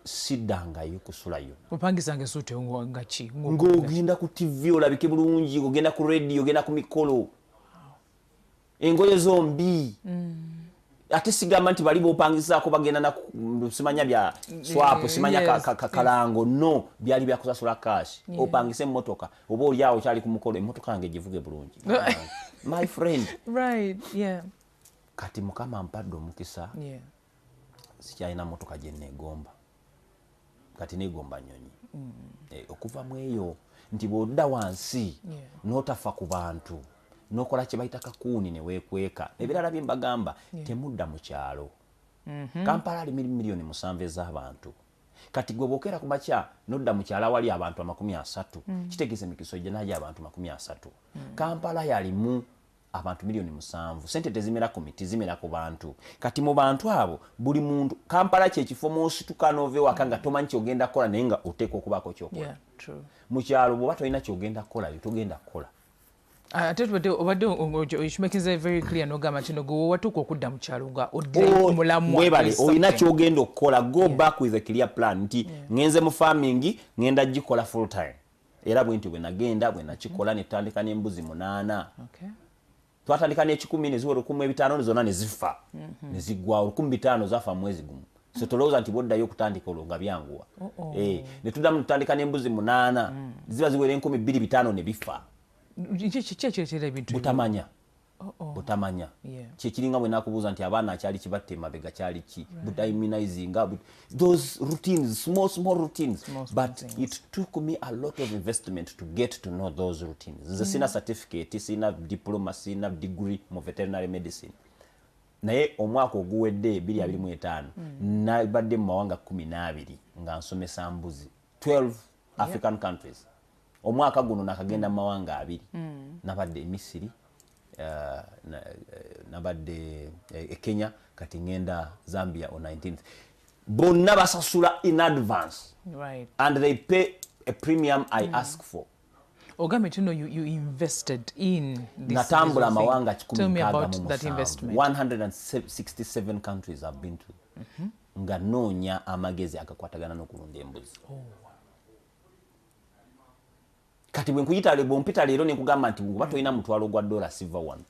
sidangayo kusulayo. Opangisange suuti nga ki? Ng'ogenda ku TV olabike bulungi, ogenda ku radio, ogenda ku mikolo. Engoye zombi. Ate sigamba nti bali bopangisaako bagenda na simanya bya swap, simanya kalango, no, byali bya kusasula cash. Opangise emmotoka oba oli awo kyali ku mukolo emmotoka yange givuge bulungi. My friend. Right, yeah. Kati Mukama ampadde omukisa. Sikyalina mmotoka gye neegomba. Kati neegomba nnyonyi. Okuva mu eyo nti bw'odda wansi n'otafa ku bantu nokola kye bayita kakuuni ne weekweka ebirala bye mbagamba temudda mu kyalo. Kampala ali miliyoni 7 ez'abantu. Kati gwe bwokera ku makya nodda mu kyalo awali abantu 30 kitegeeza emikiso gye nayo abantu 30. Kampala yalimu abantu miliyoni 7. Sente tezimera ku miti, zimera ku bantu. Kati mu bantu abo buli muntu Kampala kye kifo mosituka nove waka nga tomanyi kyogenda kola naye nga oteekwa okubaako kyokola. Mu kyalo bw'oba tolina kyogenda kola togenda kola. You make it very clear n'ogamba nti gwe watuuka okudda mu kyalo nga oddeyo mulamu webale olina kyogenda okukola. Go back with a clear plan nti ngenze mu farming ngenda gikola full time. era bwenti bwe nagenda bwe nakikola ne tutandika n'embuzi 8 Okay. twatandika n'ekikumi ne ziwera 15 zonna ne zifa ne ziggwawo 15 zafa mwezi gumu so tolowooza nti boddayo okutandika olwo nga byanguwa ne tuddamu tutandika n'embuzi 8 ziba ziwera 25 ne bifa butamanya butamanya kyekiringa bwe nakubuuza nti abaana akyali kibatte emabega kyali ki butimmunizing those routines small routines but it took me a lot of investment to get to know those routines nze sina certificate sina diploma sina degree mu veterinary medicine naye omwaka oguwedde 2025 nabadde mu mawanga 12 nga nsomesa mbuzi 12 African countries omwaka guno nakagenda mu mawanga 2 nabadde Misiri nabadde Kenya kati ngenda Zambia on 19th bonna basasula in advance right and they pay a premium I ask for Ogame to know you invested in this natambula amawanga 10 tell me about that investment 167 countries I've been to nga noonya amagezi agakwatagana n'okulunda embuzi kati bwe nkuyita bompita leero ne nkugamba nti ngoba toyina mutwalo gwa $1 silver one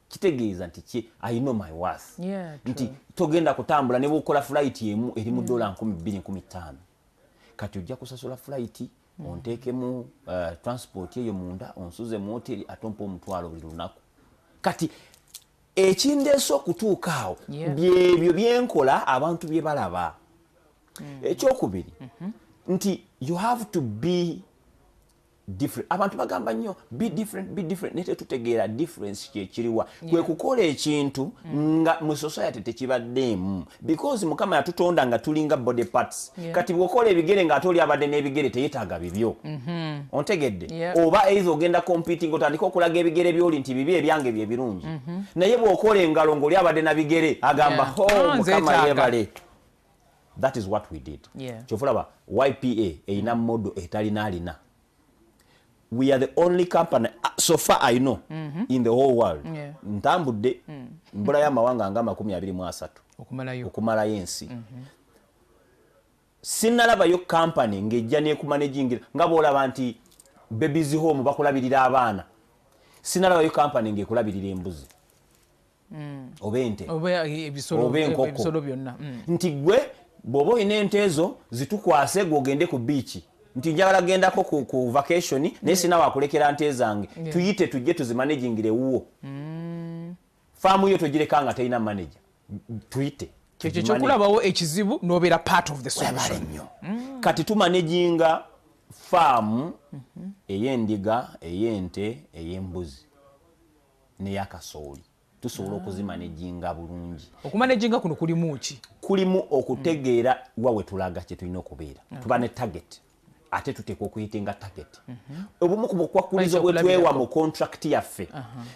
kitegeeza nti I know my worth nti togenda kutambula ne bwokola flight emu eri mu $2,215 kati ojja kusasula flight onteekemu transport eyo munda onsuze mu hoteli atompa omutwalo buli lunaku kati ekindeese okutuuka awo byebyo byenkola abantu bye balaba ekyokubiri nti you have to be different abantu bagamba nnyo be different nete tutegeera difference kyekiriwa kwe kukola ekintu nga mu society tekibaddeemu because mukama yatutonda nga tulinga body parts kati bwokola ebigere nga atoli abadde n'ebigere teyetaaga bibyo ontegedde oba either ogenda competing otandika okulaga ebigere byoli nti bibi ebyange bye birungi naye bwokola engalo ng'oli abadde na bigere agamba mukama yebale that is what we did kyofulaba YPA erina modo etalina alina we are the only company so far I know in the whole world ntambudde mbula y'amawanga nga 23 okumalayo ensi sinalabayo company ngejja n'ekumanaging nga bw'olaba nti babies home bakulabirira abaana sinalabayo company ng'ekulabirira embuzi oba ente oba enkoko byonna nti gwe bw'oba olina ente ezo zitukwase gw'ogende ku biichi nti njagala gendako ku vacation naye sina wakulekera nte zange tuyite tujje tuzimanagingire wuwo faamu yo togireka nga terina manager tuyite kyekyo kyokulabawo ekizibu n'obeera part of the solution kati tumanaginga faamu ey'endiga ey'ente ey'embuzi n'eyakasooli tusobola okuzimanaginga bulungi okumanaginga kuno kulimu ki kulimu okutegeera wawe tulaga kye tulina okubeera tuba ne target ate tuteekwa okuyitinga target obumu ku bukwakulizo bwe twewa mu contract yaffe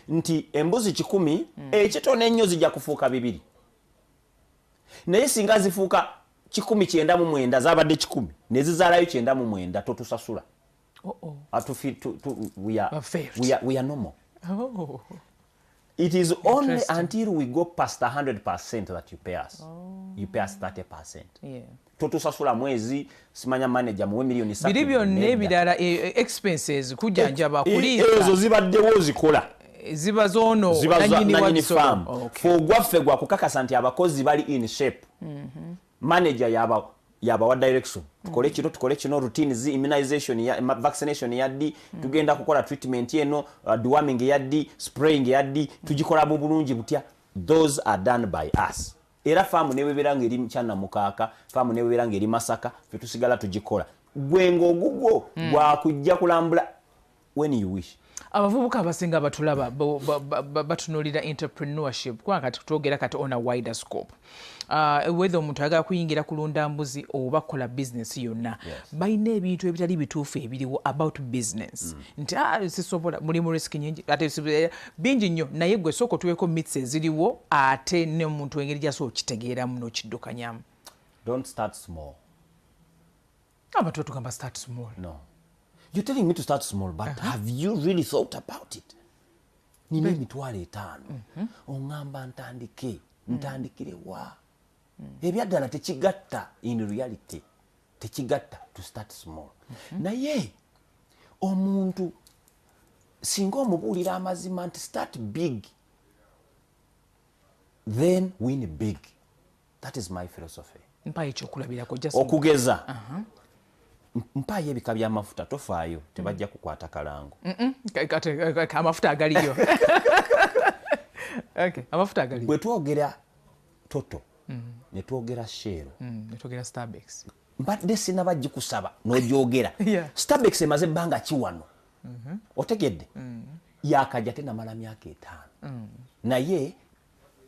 nti embuzi 10 ekitono ennyo zijja kufuuka 2 naye singa zifuuka 19 zabadde 10 ne zizaalayo 9 totusasula we are normal it is only until we go past 100% that you pay us you pay us 30% totusasula mwezi simanya manager muwe milioni 3 biri byonna ebirala expenses kujanjaba kuliika ezo zibaddewo zikola ziba zono nanyini farm gwaffe gwa kukakasa nti abakozi bali in shape manager yaba wa direction tukole kino routines immunization ya vaccination yaddi tugenda kukola treatment eno deworming yaddi spraying yaddi tugikola mu bulungi butya those are done by us era faamu neweberanga eri mchana mukaka faamu neweberanga eri Masaka fe tusigala tugikola gwengo ogugwo gwa kujja kulambula when you wish abavubuka abasinga batulaba batunulira entrepreneurship kwa kati tutogera kati on a wider scope whether omuntu ayagala kuyingira kulunda mbuzi oba kola business yonna bayina ebintu ebitali bituufu ebiriwo about business nti sisobola mulimu risk nyingi ate bingi nnyo naye gwe soko tuweko myths eziriwo ate ne omuntu engeri gyaso okitegeera muno kiddukanyamu. Don't start small. Abantu tugamba start small. No. You're telling me to start small, but have you really thought about it? Nina emitwalo 5. Ongamba ntandikire wa. Ebyaddala tekigatta in reality. Tekigatta to start small. Naye omuntu singa omubuulira amazima nti start big then win big. That is my philosophy. Mpayo ekyokulabirako just okugeza mpayo ebika by'amafuta tofaayo tebajja kukwata kalango. Amafuta agaliyo. Okay, amafuta agaliyo. Bwe twogera Toto ne twogera Shell ne twogera Starbucks. Mbadde sinabaggikusaba n'ogyogera. Starbucks emaze ebbanga ki wano? Otegedde? Yakajja tenamala myaka 5. Naye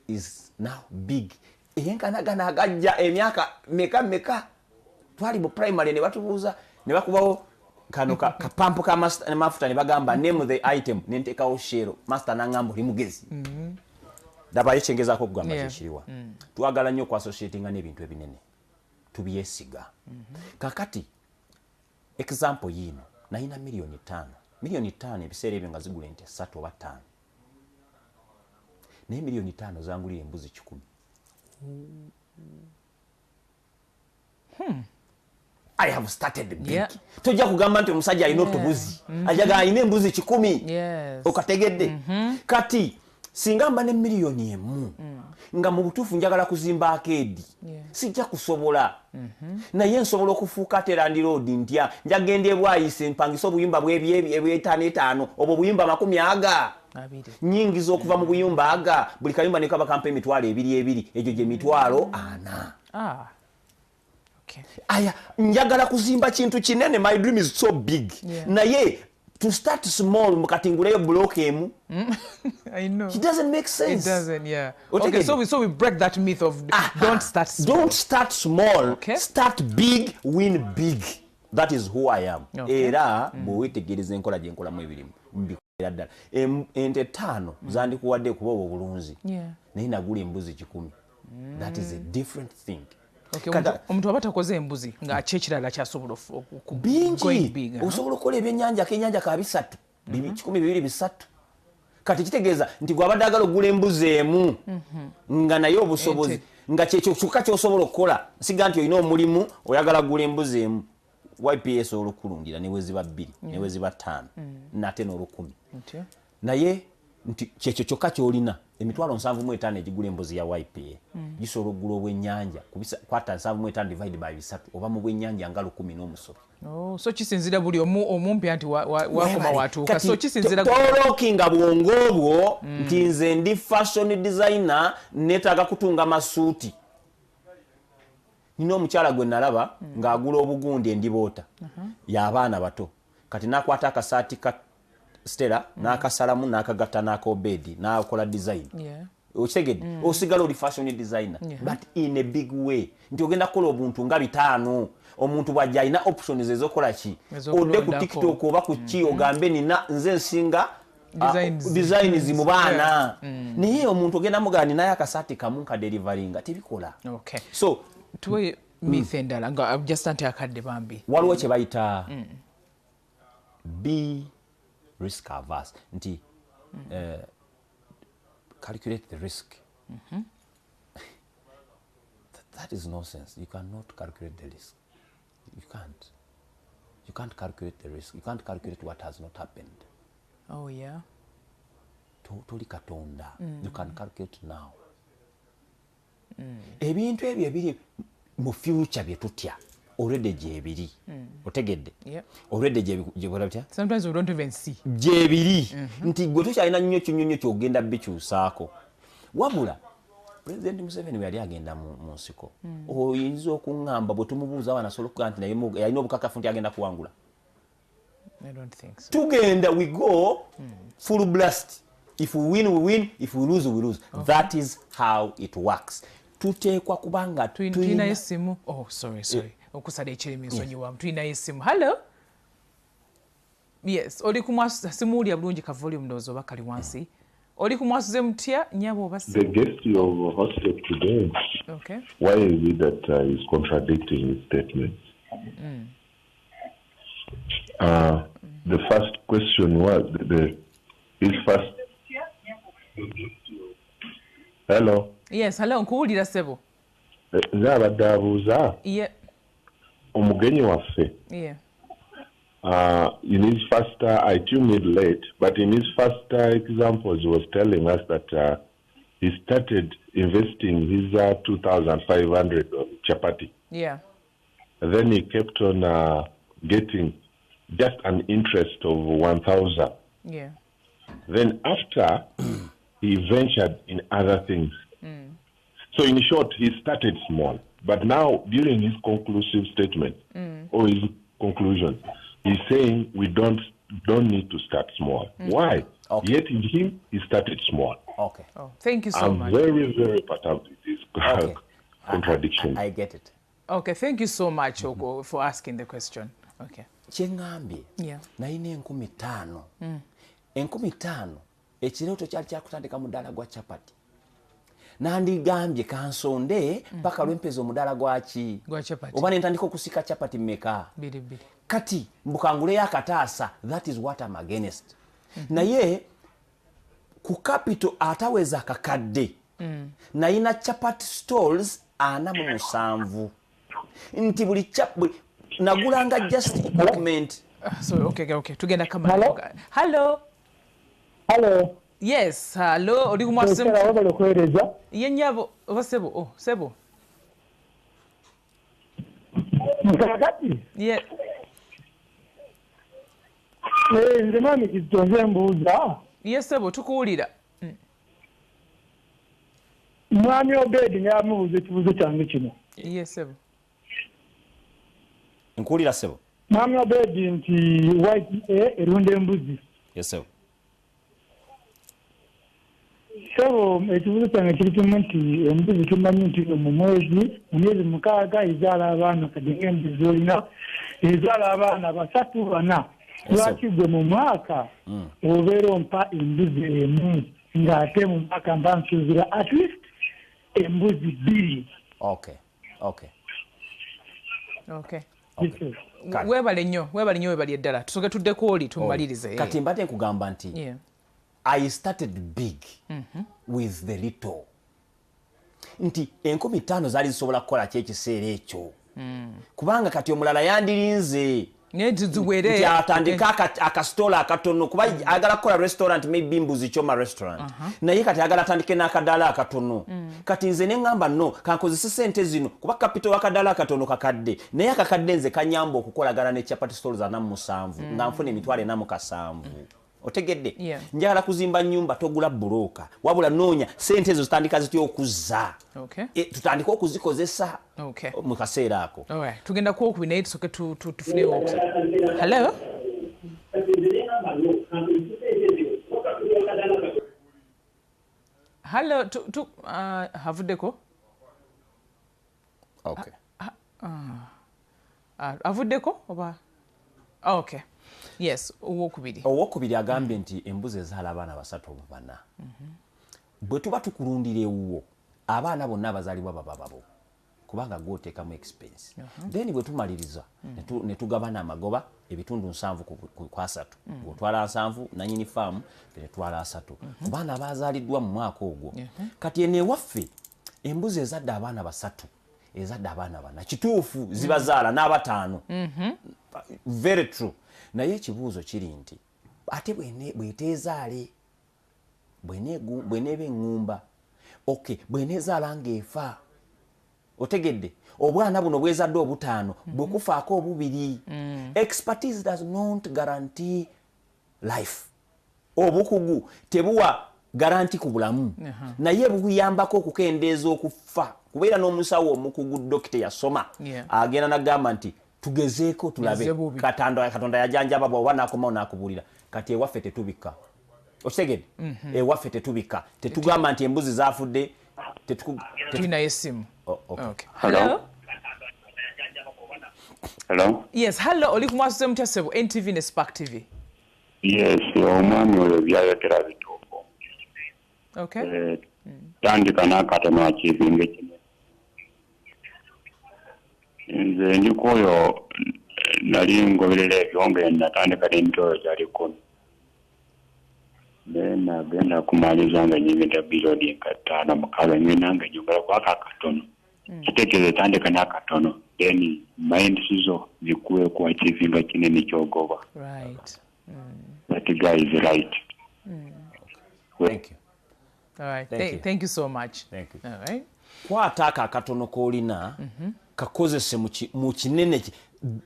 is now big. Enkanagana agajja emyaka meka twali mu primary ne batubuuza ne bakubawo kano kapampu ka mafuta ne bagamba name the item ne ntekawo Shell. Master nangamba oli mugezi. Dabayo kyengezaako okugamba kyekiriwa. Twagala nnyo ku associatinga n'ebintu ebinene. Tubyesiga. Kakati example yino nalina milioni 5. Milioni 5 ebiseera ebyo nga zigula ente 3 oba 5. Naye milioni 5 zangulira embuzi 10. I have started big. Tojja kugamba nti omusajja alina otubuzi. Ajaga alina embuzi 10. Okategedde. Kati singa mba ne milioni 1 nga mu butuufu njagala kuzimba arcade sijja kusobola. Naye nsobola okufuuka Terandi Road ntya njagenda ebwayise mpangisa obuyumba bw'etaano obwo buyumba 10 nyingi z'okuva mu buyumba aga buli kayumba ne kaba kampa emitwalo 2 egyo gye mitwalo 4. Aya njagala kuzimba kintu kinene. My dream is so big. Naye to start small mukatinguleyo block emu. I know. It doesn't make sense. It doesn't, yeah. Okay, so we break that myth of don't start small. Don't start small. Start big, win big. That is who I am. Era bwewetegereza enkola gye nkolamu ebirimu mbikola ddala. Ente 5 zandikuwadde kuba obulunzi. Naye nagula embuzi 10. That is a different thing. Omuntu aba takoze embuzi ng'akyekirala kyasobola bingi osobola okukola ebyennyanja akenyanja ka 3 1,200 kati kitegeeza nti gwabadde agala okugula embuzi emu nga naye obusobozi nga kyekyo kyokka ky'osobola okukola siga nti olina omulimu oyagala kugula embuzi emu YPS olukulundira ne weziba 2 ne weziba 5 nate n'olukumi naye nti kyekyo kyokka ky'olina emitwalo 75 egigula embuzi ya YPA gisobola okugula obwennyanja kwata 75 divide by 3 oba mu bwennyanja nga 10 n'omusobi. So kisinzira buli omumpya nti wakoma watuuka. So kisinzira tolookinga bwongo obwo nti nze ndi fashion designer netaaga kutunga masuuti. Nina omukyala gwe nalaba ng'agula obugundi endiboota y'abaana bato kati n'akwata akasaati ka Stella n'akasalamu n'akagatta n'akobedi n'akola design. Okitegedde osigala oli fashion designer but in a big way nti ogenda kukola obuntu nga 5 omuntu bw'ajja alina options ezokola ki odde ku TikTok oba ku ki ogambe nina nze nsinga designs mu baana naye omuntu ogenda mugani naye akasaati kamu nka deliveringa tebikola. So tuwe myth endala nga just anti akadde bambi waliwo kye bayita be risk averse nti calculate the risk. That is nonsense. You cannot calculate the risk. You can't calculate the risk. You can't calculate what has not happened. Oh yeah. Toli katonda. You can calculate now. Ebintu ebyo ebiri mu future bye tutya already gyebiri. Otegedde? Already gyebikola bitya? Sometimes we don't even see. Gyebiri. Nti gwe tukyalina nnyo kinyonyo kyogenda bikyusaako. Wabula President Museveni bwe yali agenda mu nsiko oyinza okuŋŋamba bwe tumubuuza abaana asobola okugaa nti naye yalina obukakafu nti agenda kuwangula. I don't think so. Tugenda we go full blast. If we win, we win. If we lose, we lose. That is how it works. Tuteekwa kubanga tulina esimu. Oh, sorry. Okusala ekirimi nsonyiwamu. Tulina esimu. Hello? Yes. Oli kumwasimuulya bulungi ka volume ndowooza oba kali wansi. Oli kumwasuze mutya nyabo oba si? The guest you have hosted today. Okay. Why is it that he's contradicting his statements? The first question was his first. Hello. Yes, hello. Nkuwulira sebo. Nze abadde abuuza Yeah. omugenyi waffe in his first, I tuned in late, but in his first examples, he was telling us that he started investing his 2,500 on chapati. Yeah. And then he kept on getting just an interest of 1,000. Yeah. Then after, he ventured in other things. So in short, he started small. But now, during his conclusive statement, or his conclusion, he's saying we don't need to start small. Why? Okay. Yet in him, he started small. Okay. Oh, thank you so much. I'm very, very perturbed with this contradiction. I get it. Okay, thank you so much, Ogo, for asking the question. Okay. Kyengambye Yeah. nalina 50,000 50,000 ekirooto kyali kyakutandika muddala gwa chapati nandigambye kansonde paka lwempeza omuddala gwaki Gwa chapati. oba nentandika okusika chapati mmeka Bidi. kati mbukanguleyo akataasa. That is what I'm against. Naye ku capital ataweza akakadde nayina chapati stalls 47 nti buli nagulanga just equipment. So okay. Tugenda kama. Hello. Hello. Yes, hello. Oli kumwasa Sera wabale kwereza. Yenyabo obasebo. Oh, sebo. Mukagati. Yeah. Nze mami kitonze mbuuza. Yes, sebo tukuwulira. Mwami Obedi n'amubuuza ekibuuzo kyange kino. Yes, sebo. Nkuwulira sebo. Mwami Obedi nti YTA erunda embuzi. Yes sebo. Sebo ekibuuzo kyange kiri kimu nti embuzi tumanyi nti mu myezi 6 ezaala abaana kati ng'embuzi olina ezaala abaana 3-4. Lwaki gwe mu mwaka obeera ompa embuzi emu ng'ate mu mwaka mba nsuubira at least embuzi 2. Okay. Webale nnyo webali eddala tusoke tuddeko oli tumalirize. Kati mbadde nkugamba nti Yeah. I started big with the little. Nti 50,000 zaali zisobola kukola ekiseera ekyo. Kubanga kati omulala yandirinze. Nezizuwere. Atandika akastola akatono kuba agala kukola restaurant maybe mbuzi choma restaurant. Naye kati agala atandike n'akadala akatono. Kati nze ne ngamba no kankozesa sente zino kuba capital akadala akatono kakadde. Naye akakadde nze kanyamba okukolagana ne chapati stores za 7 nga nfune emitwalo 47. Otegedde? Yeah. Njagala kuzimba nyumba togula buloka. Wabula noonya sente ezo zitandika zityo okuzza. Okay. Tutandika okuzikozesa. Okay. Mu kaseera ako. All right. Tugenda kwokubiri naye tusoke tufune wokusa. Hello? Hello, havuddeko? Okay. Avuddeko oba? Okay. Yes, owokubiri agambye nti embuzi ezaala abaana 3 oba 4. Bwe tuba tukulundira ewuwo abaana bonna abazaalibwa bababo kubanga gwoteekamu expense. Then bwe tumaliriza ne tugabana amagoba ebitundu 7 ku 3. Bw'otwala 7 nanyini faamu betwala 3. Abaana abazaaliddwa mu mwaka ogwo. Kati eno ewaffe embuzi ezadde abaana 3 ezadde abaana 4 kituufu zibazaala n'aba5. Very true. Naye ekibuuzo kiri nti ate bweteezaale bweneeba eŋŋumba bweneezaala ng'efa otegedde obwana buno bwezadde obu5 bwekufaako obubiri. Expertise does not guarantee life. Obukugu tebuwa garanti ku bulamu. Naye bukuyambako okukendeeza okufa kubeera n'omusawo omukugu dokita yasoma agenda nagamba nti tugezeeko tulabe katonda yajanjaba bw'oba n'akomawo n'akubuulira. Kati ewaffe tetubika okitegedde. Ewaffe tetubika tetugamba nti embuzi zaafudde tulina esimu. Okay. Hello? Yes, hello. Oli kumwasuze mutya sebo NTV ne Spark TV. Yes, omwami oyo byayogera bituufu. Okay. Tandika n'akatono akiibinga ekino. Nze ndiko oyo nali ngoberera ebyonge natandika n'emitwalo gyali 10. Then agenda kumaliza nga nyimira bilioni 5-6 ngenda njogera kwaka akatono. Kitegeeza tandika n'akatono. Then mind sizo zikuwe kwa kisinga kinene kyogoba. Right. That guy is right. Thank you. All right. Thank you. Thank you so much. Thank you. All right. Kwata akatono kolina kakozese mu kinene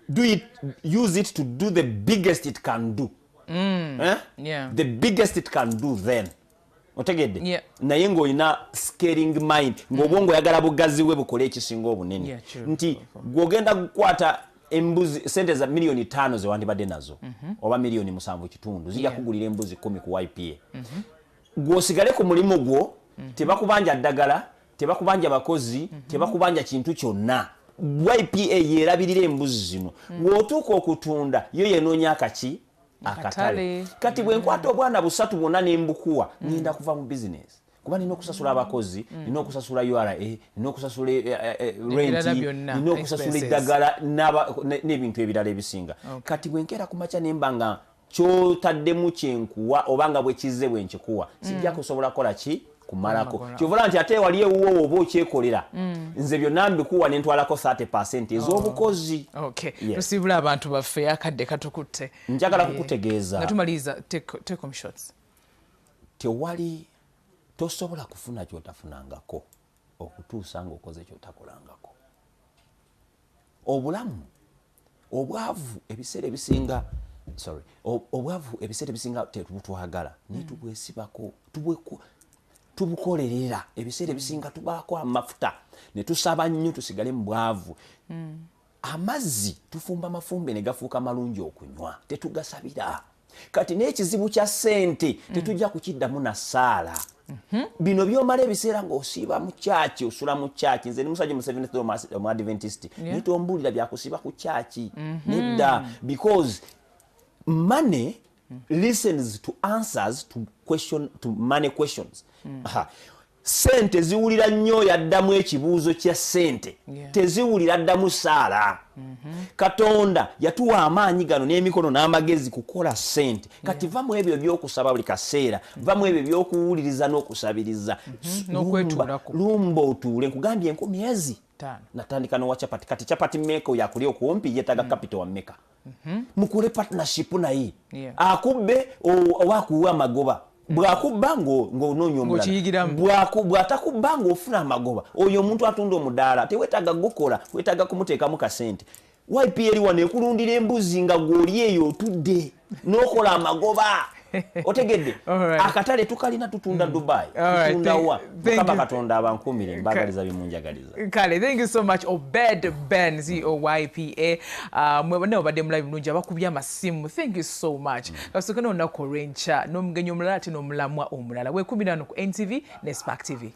do it, use it to do the biggest it can do. Yeah. The biggest it can do then. Otegedde? Yeah. Naye ng'olina scaling mind ng'obwongo oyagala bugazi bwe bukole ekisinga obunene. Yeah, true. Nti gw'ogenda kukwata embuzi sente za milioni 5 ze wandibadde nazo oba milioni 7.5 zijja kugulira embuzi 10 ku YPA. Gw'osigale ku mulimu gwo tebakubanja ddagala tebakubanja bakozi tebakubanja kintu kyonna. YPA yerabirira embuzi zino w'otuuka okutunda yo yenoonya akaki akatale. Kati bwe nkwata obwana busatu bwonna ne mbukuwa ngenda kuva mu business kuba nina okusasula abakozi nina okusasula URA nina okusasula rent nina okusasula eddagala n'ebintu ebirala ebisinga. Kati bwe nkeera ku makya ne mba nga kyotaddemu kyenkuwa oba nga bwe kizze bwe nkikuwa sijja kusobola kukola ki kumalako kyovula nti ate wali ewuwo oba okyekolera nze byonna mbikuwa ne ntwalako 30% ez'obukozi. Okay. Tusibula abantu baffe akadde katukutte. Njagala kukutegeeza nga tumaliza take home shots. Tewali tosobola kufuna kyotafunangako okutuusa ng'okoze kyotakolangako. Obulamu obwavu ebiseera ebisinga obwavu ebiseera ebisinga tetubutwagala naye tubwesibako tubukolerera ebiseera ebisinga tubaako amafuta ne tusaba nnyo tusigale mu bwavu. Amazzi tufumba mafumbe ne gafuuka malungi okunywa tetugasabira. Kati n'ekizibu kya ssente tetujja kukiddamu na ssaala. Bino byomala ebiseera ng'osiiba mu kyaki osula mu kyaki nze ni musajja mu Seventh Day Adventist naye tombuulira byakusiiba ku kyaki nedda because money listens to answers to money questions. Sente ziwulira nnyo yaddamu ekibuuzo kya ssente teziwulira ddamu ssaala. Katonda yatuwa amaanyi gano n'emikono n'amagezi kukola ssente. Kati vamu ebyo by'okusaba buli kaseera vamu ebyo by'okuwuliriza n'okusabiriza lumba otuule nkugambye enku myezi natandika n'owa chapati kati chapati mmeka oyo akuli okumpi yeetaga capital wa mmeka mukule partnership naye akubbe owa akuwa amagoba bwakubba ng'onoonya omulala bw'atakubba ng'ofuna amagoba oyo omuntu atunda omudaala teweetaaga gukola weetaaga kumuteekamu kasente. YPA eri wano ekulundira embuzi nga gw'oli eyo otudde n'okola amagoba otegedde. Akatale tukalina tutunda Dubai tutunda wa mukama Katonda abankumire mbagaliza bimunjagaliza. Kale, thank you so much Obed Ben YPA mwebane obadde mulabi bulungi abakubye amasimu. Thank you so much. Kasukana onako rencha n'omugenyi omulala ate n'omulamwa omulala we 15 ku NTV ne Spark TV.